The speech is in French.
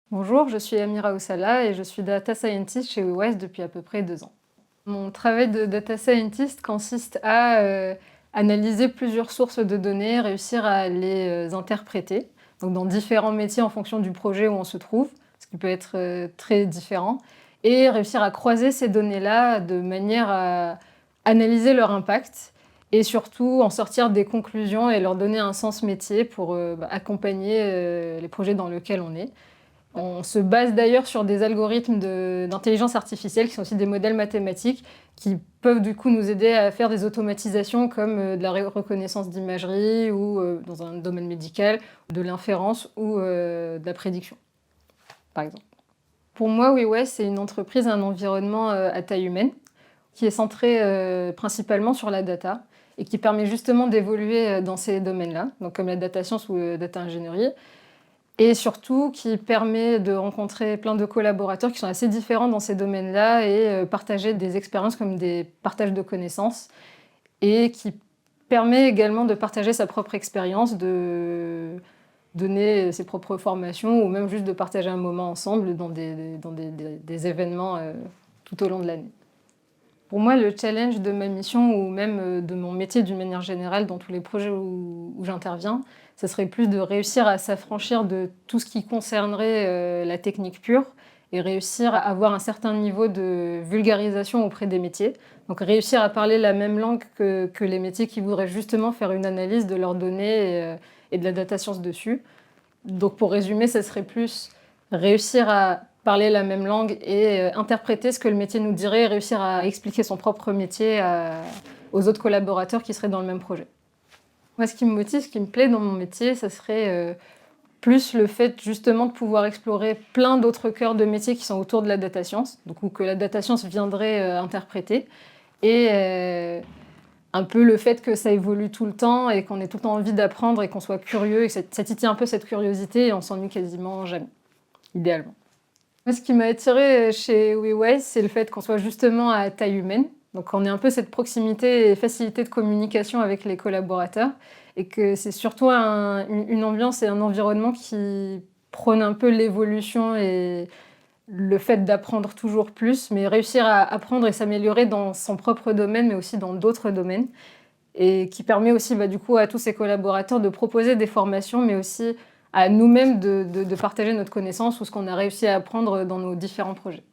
Bonjour, je suis Amira Oussala et je suis data scientist chez WeWise depuis à peu près 2 ans. Mon travail de data scientist consiste à analyser plusieurs sources de données, réussir à les interpréter, donc dans différents métiers en fonction du projet où on se trouve, ce qui peut être très différent, et réussir à croiser ces données-là de manière à analyser leur impact et surtout en sortir des conclusions et leur donner un sens métier pour accompagner les projets dans lesquels on est. On se base d'ailleurs sur des algorithmes d'intelligence artificielle qui sont aussi des modèles mathématiques qui peuvent du coup nous aider à faire des automatisations comme de la reconnaissance d'imagerie ou dans un domaine médical, de l'inférence ou de la prédiction, par exemple. Pour moi, WeWise, c'est une entreprise, un environnement à taille humaine qui est centré principalement sur la data et qui permet justement d'évoluer dans ces domaines-là, donc comme la data science ou data ingénierie. Et surtout qui permet de rencontrer plein de collaborateurs qui sont assez différents dans ces domaines-là et partager des expériences comme des partages de connaissances et qui permet également de partager sa propre expérience, de donner ses propres formations ou même juste de partager un moment ensemble dans des événements tout au long de l'année. Pour moi, le challenge de ma mission ou même de mon métier d'une manière générale dans tous les projets où j'interviens, ce serait plus de réussir à s'affranchir de tout ce qui concernerait la technique pure et réussir à avoir un certain niveau de vulgarisation auprès des métiers. Donc réussir à parler la même langue que les métiers qui voudraient justement faire une analyse de leurs données et de la data science dessus. Donc pour résumer, ce serait plus réussir à parler la même langue et interpréter ce que le métier nous dirait et réussir à expliquer son propre métier aux autres collaborateurs qui seraient dans le même projet. Moi, ce qui me motive, ce qui me plaît dans mon métier, ça serait plus le fait justement de pouvoir explorer plein d'autres cœurs de métiers qui sont autour de la data science, donc ou que la data science viendrait interpréter, et un peu le fait que ça évolue tout le temps et qu'on ait tout le temps envie d'apprendre et qu'on soit curieux et que ça titille un peu cette curiosité et on s'ennuie quasiment jamais, idéalement. Moi, ce qui m'a attirée chez WeWise, c'est le fait qu'on soit justement à taille humaine. Donc on ait un peu cette proximité et facilité de communication avec les collaborateurs et que c'est surtout une ambiance et un environnement qui prône un peu l'évolution et le fait d'apprendre toujours plus, mais réussir à apprendre et s'améliorer dans son propre domaine, mais aussi dans d'autres domaines. Et qui permet aussi du coup à tous ses collaborateurs de proposer des formations, mais aussi à nous-mêmes de partager notre connaissance ou ce qu'on a réussi à apprendre dans nos différents projets.